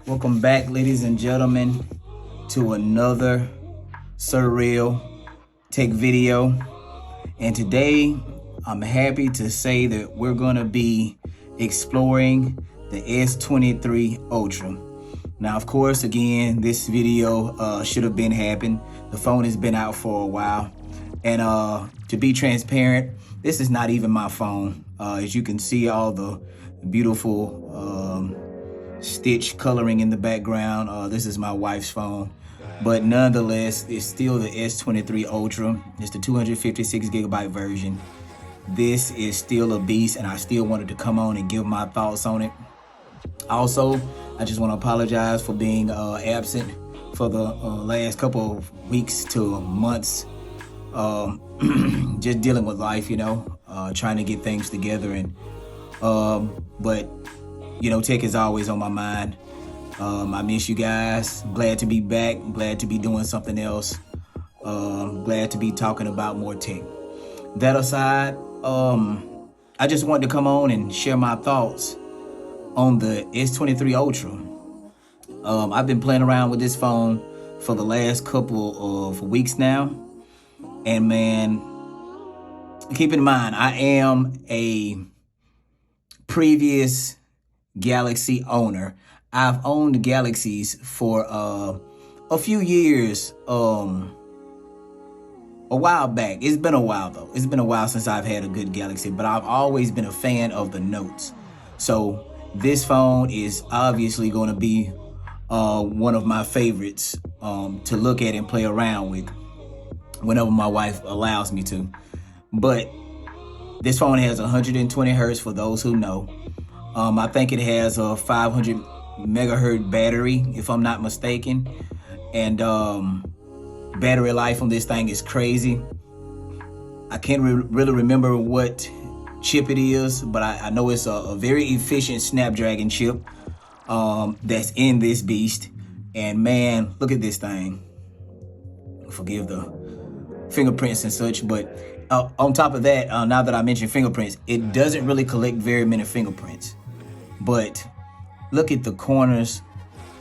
Welcome back, ladies and gentlemen, to another Sir-Realtech video. And today, I'm happy to say that we're going to be exploring the S23 Ultra. Now, of course, again, this video should have been happened. The phone has been out for a while. And to be transparent, this is not even my phone. As you can see, all the beautiful stitch coloring in the background. This is my wife's phone. But nonetheless, it's still the S23 Ultra. It's the 256 gigabyte version. This is still a beast, and I still wanted to come on and give my thoughts on it. Also, I just want to apologize for being absent for the last couple of weeks to months. Just dealing with life, trying to get things together. And but tech is always on my mind. I miss you guys. Glad to be back. Glad to be doing something else. Glad to be talking about more tech. That aside, I just wanted to come on and share my thoughts on the S23 Ultra. I've been playing around with this phone for the last couple of weeks now. And man, keep in mind, I am a previous Galaxy owner. I've owned Galaxies for a few years, a while back. It's been a while though. It's been a while since I've had a good Galaxy, but I've always been a fan of the Notes. So this phone is obviously going to be one of my favorites to look at and play around with whenever my wife allows me to. But this phone has 120 hertz for those who know. I think it has a 500 megahertz battery, if I'm not mistaken. And battery life on this thing is crazy. I can't really remember what chip it is, but I know it's a very efficient Snapdragon chip that's in this beast. And man, look at this thing. Forgive the fingerprints and such, but on top of that, now that I mentioned fingerprints, it doesn't really collect very many fingerprints. But look at the corners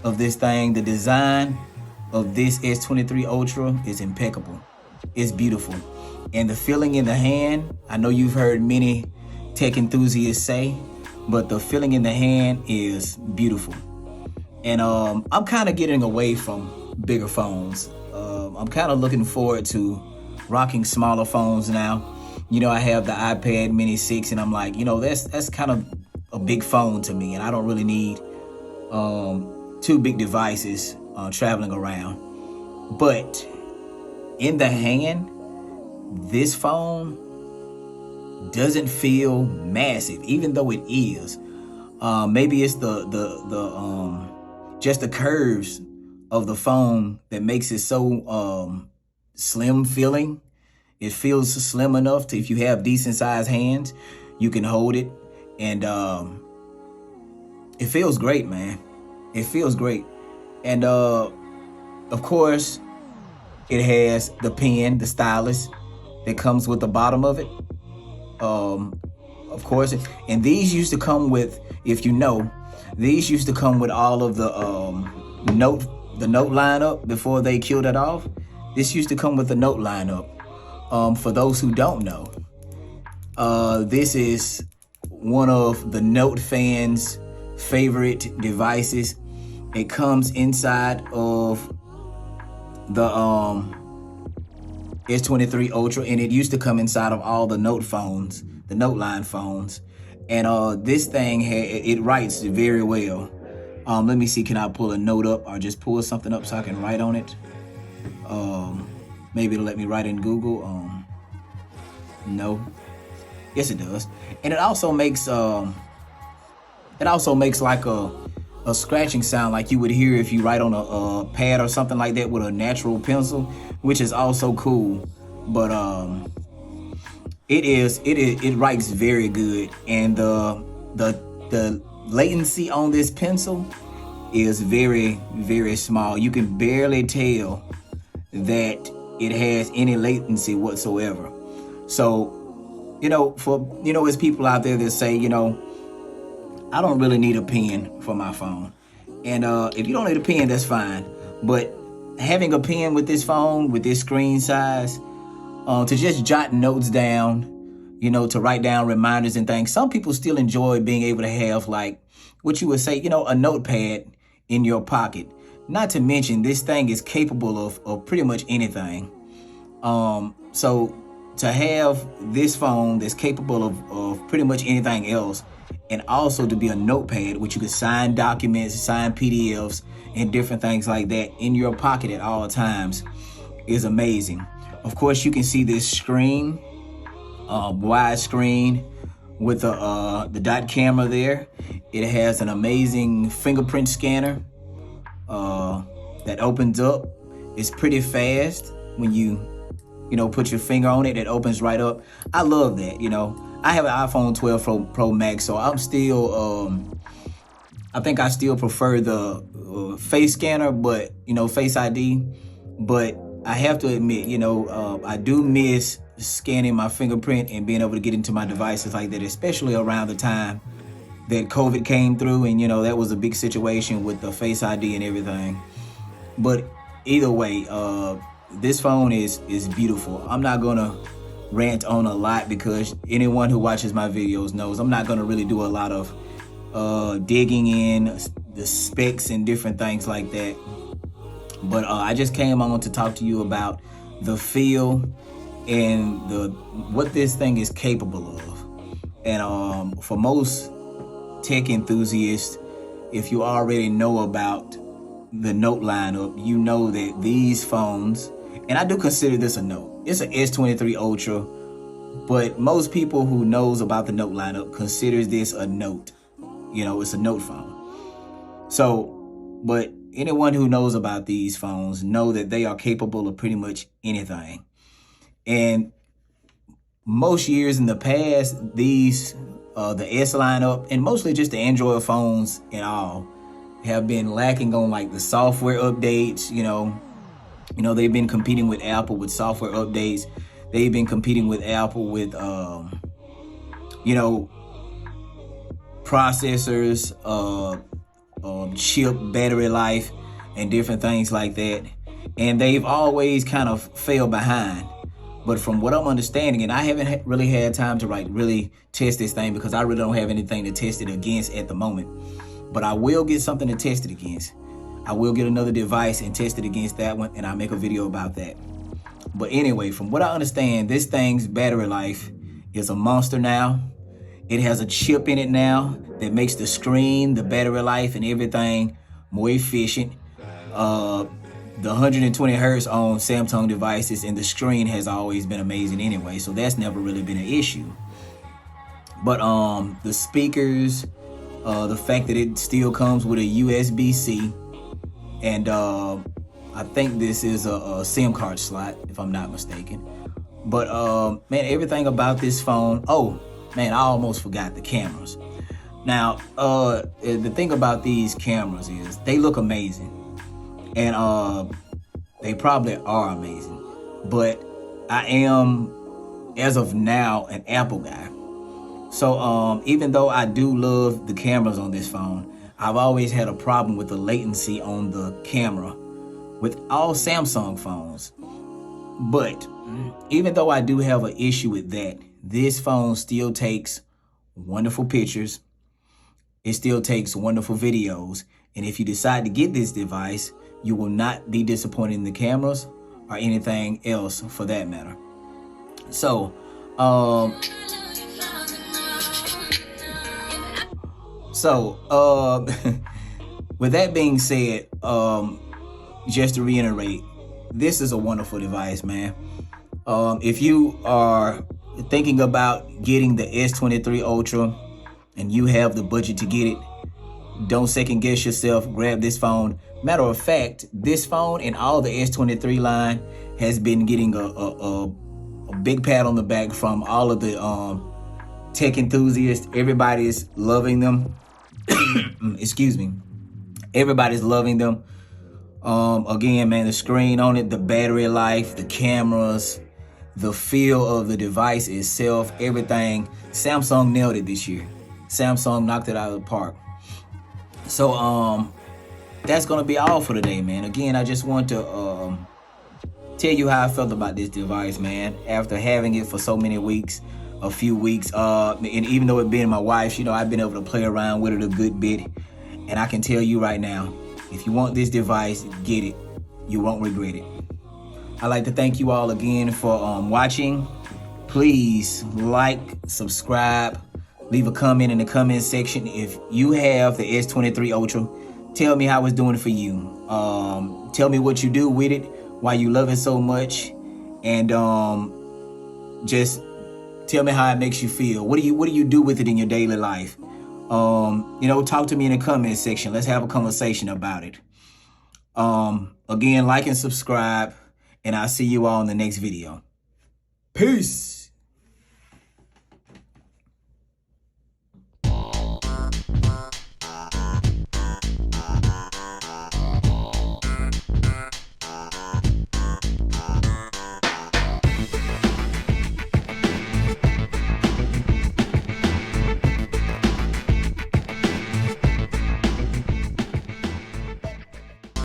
of this thing. The design of this S23 Ultra is impeccable. It's beautiful. And the feeling in the hand, I know you've heard many tech enthusiasts say, but the feeling in the hand is beautiful. And I'm kind of getting away from bigger phones. I'm kind of looking forward to rocking smaller phones now. I have the iPad Mini 6, and I'm like, that's kind of a big phone to me, and I don't really need two big devices traveling around. But in the hand, this phone doesn't feel massive, even though it is. Maybe it's just the curves of the phone that makes it so slim feeling. It feels slim enough to, if you have decent sized hands, you can hold it. And it feels great, man. It feels great. And of course, it has the pen, the stylus that comes with the bottom of it. Of course, and these used to come with, if you know, these used to come with all of the note lineup before they killed it off. This used to come with the note lineup. For those who don't know, this is one of the Note fans' favorite devices. It comes inside of the S23 Ultra, and it used to come inside of all the Note phones, the Note line phones. And this thing, it writes very well. Let me see, can I pull a note up or just pull something up so I can write on it? Maybe it'll let me write in Google. No. Yes, it does. And it also makes like a scratching sound like you would hear if you write on a pad or something like that with a natural pencil, which is also cool. But it writes very good, and the latency on this pencil is very, very small. You can barely tell that it has any latency whatsoever. So there's people out there that say, I don't really need a pen for my phone. And if you don't need a pen, that's fine. But having a pen with this phone, with this screen size, to just jot notes down, to write down reminders and things. Some people still enjoy being able to have, like, what you would say, a notepad in your pocket. Not to mention, this thing is capable of pretty much anything. So to have this phone that's capable of pretty much anything else, and also to be a notepad, which you could sign documents, sign PDFs, and different things like that in your pocket at all times, is amazing. Of course, you can see this screen, wide screen with the dot camera there. It has an amazing fingerprint scanner that opens up. It's pretty fast when you put your finger on it. It opens right up. I love that. I have an iPhone 12 Pro Max, so I'm still, I think I still prefer the face scanner, but, Face ID. But I have to admit, I do miss scanning my fingerprint and being able to get into my devices like that, especially around the time that COVID came through, and, that was a big situation with the Face ID and everything. But either way, this phone is beautiful. I'm not gonna rant on a lot because anyone who watches my videos knows I'm not gonna really do a lot of digging in the specs and different things like that. But I just came on to talk to you about the feel and what this thing is capable of. And for most tech enthusiasts, if you already know about the Note lineup, you know that these phones, and I do consider this a Note. It's an S23 Ultra, but most people who knows about the Note lineup considers this a Note. It's a Note phone. So, but anyone who knows about these phones know that they are capable of pretty much anything. And most years in the past, these, the S lineup, and mostly just the Android phones and all, have been lacking on like the software updates. They've been competing with Apple with software updates. They've been competing with Apple with, processors, chip, battery life, and different things like that. And they've always kind of fell behind. But from what I'm understanding, and I haven't really had time to really test this thing because I really don't have anything to test it against at the moment. But I will get something to test it against. I will get another device and test it against that one, and I'll make a video about that. But anyway, from what I understand, this thing's battery life is a monster now. It has a chip in it now that makes the screen, the battery life, and everything more efficient. The 120 hertz on Samsung devices and the screen has always been amazing anyway, so that's never really been an issue. But the speakers, the fact that it still comes with a USB-C, and I think this is a SIM card slot, if I'm not mistaken. But man, everything about this phone. Oh man, I almost forgot the cameras. Now, the thing about these cameras is they look amazing, and they probably are amazing. But I am, as of now, an Apple guy. So even though I do love the cameras on this phone, I've always had a problem with the latency on the camera with all Samsung phones. But even though I do have an issue with that, this phone still takes wonderful pictures. It still takes wonderful videos. And if you decide to get this device, you will not be disappointed in the cameras or anything else for that matter. So, with that being said, just to reiterate, this is a wonderful device, man. If you are thinking about getting the S23 Ultra and you have the budget to get it, don't second guess yourself. Grab this phone. Matter of fact, this phone and all the S23 line has been getting a big pat on the back from all of the tech enthusiasts. Everybody's loving them. Excuse me. Everybody's loving them. Again, man, the screen on it, the battery life, the cameras, the feel of the device itself, everything. Samsung nailed it this year. Samsung knocked it out of the park. So, that's going to be all for today, man. Again, I just want to tell you how I felt about this device, man. After having it for so many weeks, a few weeks, and even though it being my wife's, I've been able to play around with it a good bit. And I can tell you right now, if you want this device, get it. You won't regret it. I'd like to thank you all again for watching. Please like, subscribe, leave a comment in the comment section. If you have the S23 Ultra, tell me how it's doing for you. Tell me what you do with it, why you love it so much, and just tell me how it makes you feel. What do you do with it in your daily life? Talk to me in the comment section. Let's have a conversation about it. Again, like and subscribe, and I'll see you all in the next video. Peace.